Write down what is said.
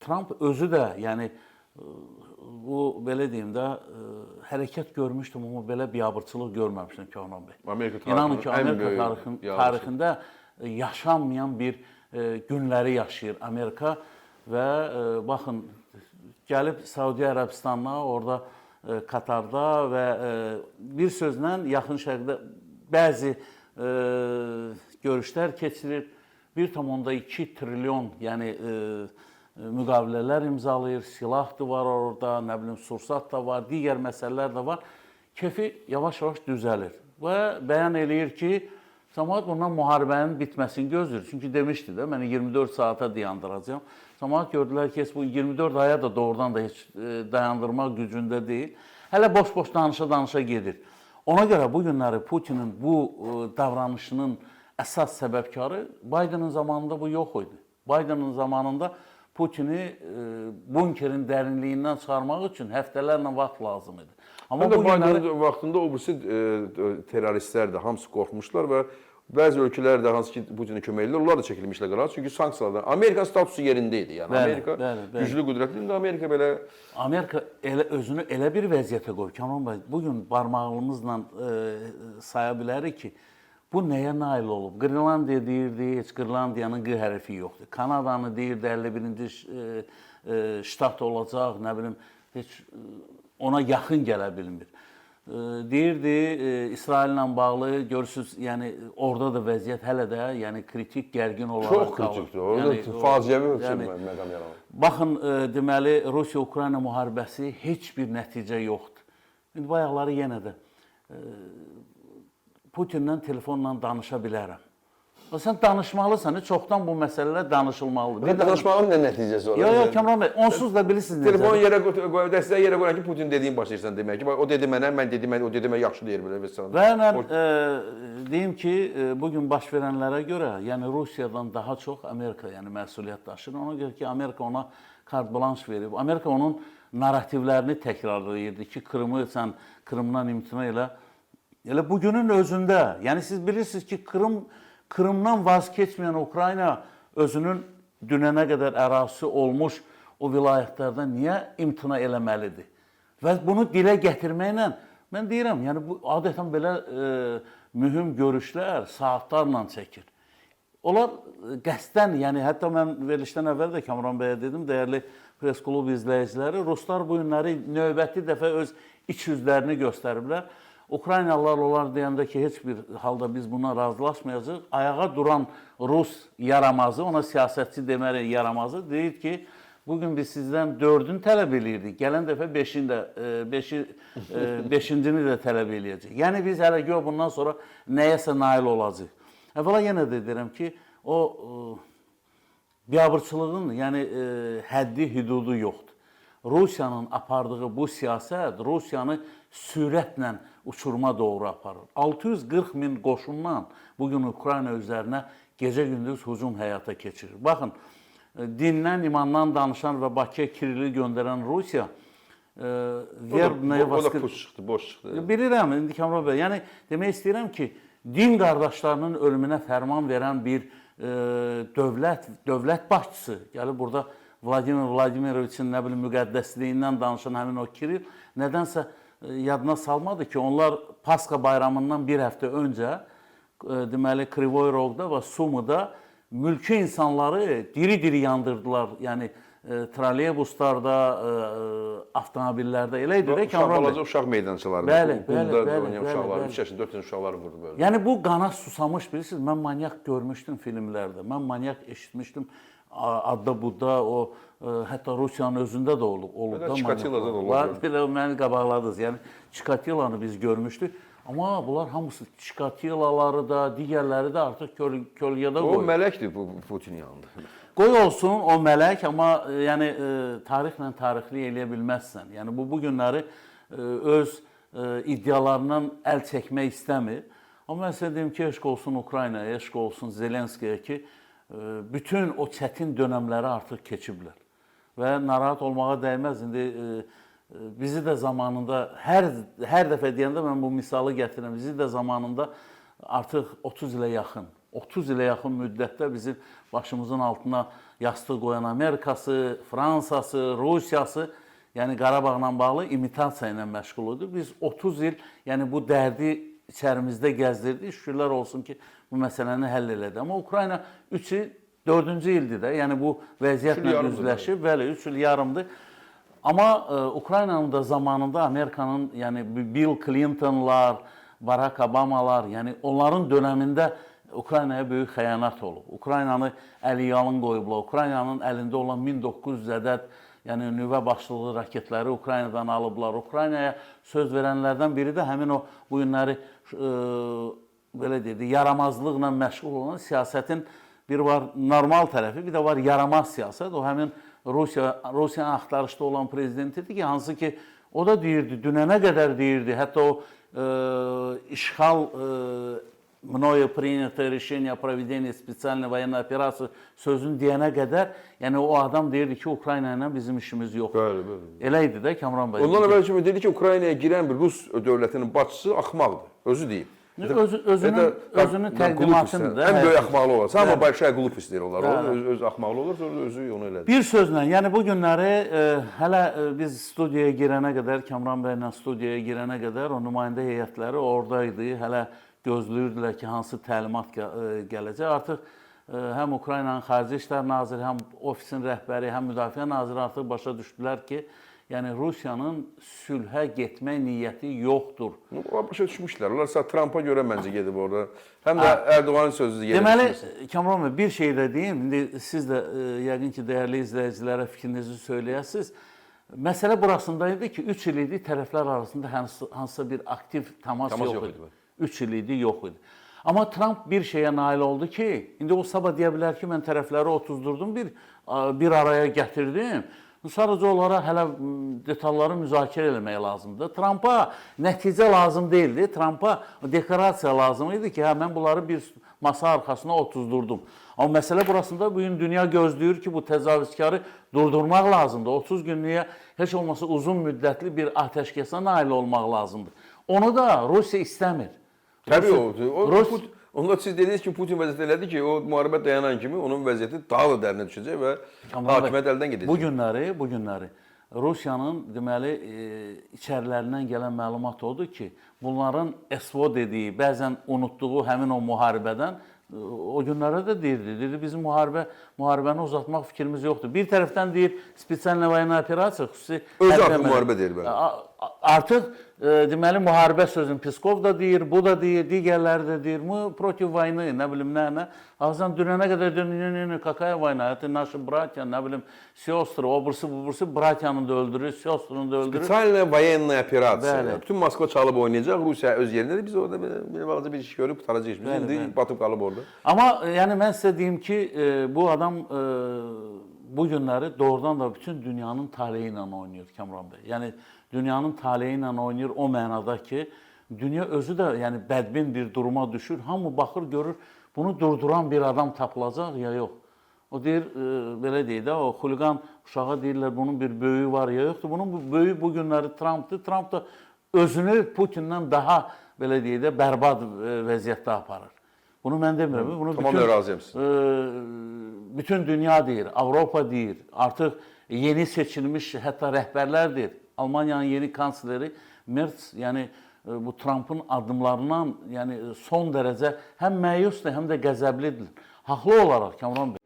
Trump özü də, yəni bu belə deyim də, hərəkət görmüşdüm, amma belə biabırçılıq görməmişdim Kənan bəy. Amerika İnanın ki, tarixinin Amerika tarixində yaşanmayan bir günləri yaşayır Amerika və baxın, gəlib Səudiyyə Ərəbistanına, orada Katarda və bir sözlə Yaxın Şərqdə bəzi görüşlər keçirir. 1,2 trilyon, yəni müqavilələr imzalayır, silahdır var orada, nə bilim, sursat da var, digər məsələlər də var. Kefi yavaş-yavaş düzəlir və bəyan eləyir ki, cəmaət bundan müharibənin bitməsini gözləyir. Çünki demişdi də, məni 24 saata dayandıracağam. Cəmaət gördülər ki, bu 24 aya da doğrudan da heç dayandırmaq gücündə deyil. Hələ boş-boş danışa-danışa gedir. Ona görə bu günləri Putinin bu davranışının əsas səbəbkarı Bidenin zamanında bu yox idi. Bidenin zamanında Putini bunkerin dərinliyindən çıxarmaq üçün həftələrlə vaxt lazım idi. Amma bu Bidenin vaxtında o birisi terroristlər də hamısı qorxmuşlar və bəzi ölkələr də hansı ki Putinə kömək edirlər, onlar da çəkilmişlər qərara. Çünki sanksiyalardan Amerika statusu yerində idi. Yəni Amerika güclü, qüdrətli, indi Amerika belə Amerika özünü elə bir vəziyyətə qoyub. Kənan bəy, bu gün barmağımızla saya bilərik ki, bu nəyə nail olub? Qırlandiya deyirdi, heç Qırlandiyanın Q hərfi yoxdur. Kanadanı deyirdi, 51-ci ştat olacaq, nə bilim, heç ona yaxın gələ bilmir. Deyirdi, İsraillə bağlı, görürsünüz, yəni orada da vəziyyət hələ də, yəni kritik, gərgin olaraq qalır. Çox kritikdir, orada faciəvi məqam yaranır. Baxın, deməli, Rusiya-Ukrayna müharibəsi heç bir nəticə yoxdur. İndi bayaqları yenə də Putinlə telefonla danışa bilərəm. Sən danışmalısan, çoxdan bu məsələlər danışılmalıdır. Bir danışmağın nə nəticəsi olur? Yox, Kənan bəy, onsuz da bilirsiniz. Telefonu yerə dəstəyə yerə qoyan ki, Putin dediyin başlayırsan demək ki, o dedi mənə, mən dedim, o dedi mən yaxşı deyir belə və Və mən deyim ki, bugün baş verənlərə görə, yəni Rusiyadan daha çox Amerika yəni məsuliyyət daşır. Ona görə ki, Amerika ona kart blanş verib. Amerika onun narrativlərini təkrarlayırdı ki, Krımı sən Krımdan imtina elə. Elə bugünün özündə, yəni siz bilirsiniz ki, Krımdan vaz keçməyən Ukrayna özünün dünənə qədər ərazisi olmuş o vilayətlərdən niyə imtina eləməlidir? Və bunu dilə gətirməklə, mən deyirəm, yəni bu adətən belə mühüm görüşlər saatlarla çəkir. Onlar qəsdən, yəni hətta mən verilişdən əvvəl də Kamran bəyə dedim, dəyərli press klub izləyiciləri, Ruslar bu günləri növbəti dəfə öz iç yüzlərini göstəriblər. Ukraynalılar onlar deyəndə ki, heç bir halda biz buna razılaşmayacağıq. Ayağa duran Rus yaramazı, ona siyasətçi deməli yaramazı deyir ki, bugün biz sizdən 4-ünü tələb eləyirdik. Gələn dəfə 5-cini də tələb eləyəcək. Yəni biz hələ gör bundan sonra nəyəsə nail olacaq. Əvvəla yenə də deyirəm ki, o biabırçılığın yəni həddi, hüdudu yoxdur. Rusiyanın apardığı bu siyasət Rusiyanı sürətlə uçuruma doğru aparır. 640 min qoşunla bugün Ukrayna üzərinə gecə-gündüz hücum həyata keçirir. Baxın, dindən, imandan danışan və Bakıya Kirili göndərən Rusiya o da puç çıxdı, boş çıxdı. Bilirəm, indi Kamran bəy, yəni demək istəyirəm ki, din qardaşlarının ölümünə fərman verən bir dövlət başçısı, gəlib burada Vladimir Vladimiroviçin nə bilim müqəddəsliyindən danışan həmin o Kiril nədənsə yadına salmadı ki, onlar Paska bayramından bir həftə öncə deməli Krivoy Rogda və Sumuda mülki insanları diri-diri yandırdılar. Yəni trolleybuslarda, avtomobillərdə elə idi ki, balaca uşaq meydançalarında. Bəli. 3 yaşında 4 yaşında uşaqları vurdu böyle. Yəni bu qana susamış, bilirsiniz, mən manyak görmüşdüm filmlərdə. Mən manyak eşitmişdim. Adda Budda, o hətta Rusiyanın özündə də olub da. Çikatiladan olub. Belə məni qabaqladınız. Yəni Çikatilanı biz görmüşdük. Amma bunlar hamısı Çikatilaları da, digərləri də artıq kölgədə qoyur. O mələkdir bu Putin yanında. Qoy olsun o mələk, amma yəni tarixlə tarixli eləyə bilməzsən. Yəni bu günləri öz iddialarından əl çəkmək istəmir. Amma mən sizə deyim ki, eşq olsun Ukraynaya, eşq olsun Zelenskiyə ki, bütün o çətin dönəmləri artıq keçiblər. Və narahat olmağa dəyməz. İndi bizi də zamanında, hər dəfə deyəndə mən bu misalı gətirirəm, bizi də zamanında artıq 30 ilə yaxın, 30 ilə yaxın müddətdə bizim başımızın altına yastıq qoyan Amerikası, Fransası, Rusiyası, yəni Qarabağla bağlı imitasiya ilə məşğul idi. Biz 30 il yəni bu dərdi içərimizdə gəzdirdik. Şükürlər olsun ki, bu məsələni həll elədi. Amma Ukrayna 3 il, 4-cü ildir də, yəni bu vəziyyətlə üzləşib, bəli, 3 il yarımdır. Amma Ukraynanın da zamanında Amerikanın, yəni Bill Clintonlar, Barack Obamalar, yəni onların dönəmində Ukraynaya böyük xəyanət olub. Ukraynanı əli-yalın qoyublar. Ukraynanın əlində olan 1900 ədəd yəni nüvə başlıqlı raketləri Ukraynadan alıblar. Ukraynaya söz verənlərdən biri də həmin o bu günləri belə deyək, yaramazlıqla məşğul olan siyasətin bir var normal tərəfi, bir də var yaramaz siyasət. O həmin Rusiyanın axtarışda olan prezidentidir ki, hansı ki o da deyirdi, dünənə qədər deyirdi, hətta o işğal мною принято решение о проведении специальной военной операции sözünü deyənə qədər, yəni o adam deyirdi ki, Ukrayna ilə bizim işimiz yoxdur. Bəli, bəli. Elə idi də Kamran bəy. Ondan əvvəl kimi dedi ki, Ukraynaya girən bir Rus dövlətinin başçısı axmaqdır. Özü deyib. Özünün təqdimatını da. Ən böyük axmaqlı olar. Amma başqa qulub istəyir onlar. Öz axmaqlı olur, sonra özü onu elədir. Bir sözlə, yəni bu günləri hələ biz studiyaya girənə qədər, Kamran bəylə studiyaya girənə qədər o nümayəndə heyətləri oradaydı. Hələ gözləyirdilər ki, hansı təlimat gələcək. Artıq həm Ukraynanın Xarici İşlər Naziri, həm ofisin rəhbəri, həm Müdafiə Naziri artıq başa düşdülər ki, yəni Rusiyanın sülhə getmək niyyəti yoxdur. Başa düşmüşlər. Onlar sadəcə Trumpa görə məncə gedib orada. Həm də Erdoğanın sözü yerə deməli, Kamran bəy, bir şey də deyim. İndi siz də yəqin ki, dəyərli izləyicilərə fikrinizi söyləyəsiniz. Məsələ burasındaydı ki, 3 il idi tərəflər arasında hansısa bir aktiv təmas yox idi. 3 il idi, yox idi. Amma Trump bir şeyə nail oldu ki, indi o sabah deyə bilər ki, mən tərəfləri otuzdurdum, bir araya gətirdim. Sadəcə onlara hələ detalları müzakirə eləmək lazımdır. Trumpa nəticə lazım deyildi. Trumpa deklarasiya lazım idi ki, mən bunları bir masa arxasına otuzdurdum. Amma məsələ burasında bugün dünya gözləyir ki, bu təcavüzkarı durdurmaq lazımdır. 30 günlüyə heç olmasa uzun müddətli bir atəşkəsə nail olmaq lazımdır. Onu da Rusiya istəmir. Təbii o. Onlar siz dediniz ki, Putin vəziyyət elədi ki, o müharibə dayanan kimi onun vəziyyəti daha da dərinə düşəcək və hakimiyyət əldən gedəcək. Bu günləri Rusiyanın deməli içərilərindən gələn məlumat odur ki, bunların SVO dediyi, bəzən unutduğu həmin o müharibədən o günlərə də deyirdi, bizim müharibəni uzatmaq fikrimiz yoxdur. Bir tərəfdən deyir, spesialna voyena operasiya, xüsusi özü artıq müharibə deyir bəli. Artıq deməli müharibə sözünü Peskov da deyir, bu da deyir, digərləri də deyir. Bu protiv vayны, nə bilim nə. Ağzından dünənə qədər kakaya vayna, это наши братья, nə bilim сестры, obursu bratyanı da öldürür, sestrunu da öldürür. Spesialna voyenная operasiya. Bütün Moskva çalıb oynayacaq, Rusiya öz yerində. Biz orada bir balaca bir iş görüb qutaracağıq. Biz indi batıb qalıb orada. Amma yəni mən sizə deyim ki, bu adam bu günləri doğrudan da bütün dünyanın taleyi ilə oynayır Kamran bəy. Yəni dünyanın taleyi ilə oynayır o mənada ki, dünya özü də yəni bədbin bir duruma düşür. Hamı baxır, görür, bunu durduran bir adam tapılacaq ya yox. O deyir, belə deyir də, o xuliqan uşağa deyirlər, bunun bir böyüyü var ya yoxdur. Bunun böyüyü bu günləri Trump'dır. Trump da özünü Putin'dən daha, belə deyir də, bərbad vəziyyətdə aparır. Bunu mən demirəm. Bunu tamamilə razıyam siz. Bütün dünya deyir, Avropa deyir, artıq yeni seçilmiş hətta rəhbərlər deyir. Almaniyanın yeni kansleri Merz, yəni bu Trump'ın addımlarından yəni son dərəcə həm məyusdur, həm də qəzəblidir. Haqlı olaraq Kamran bəy.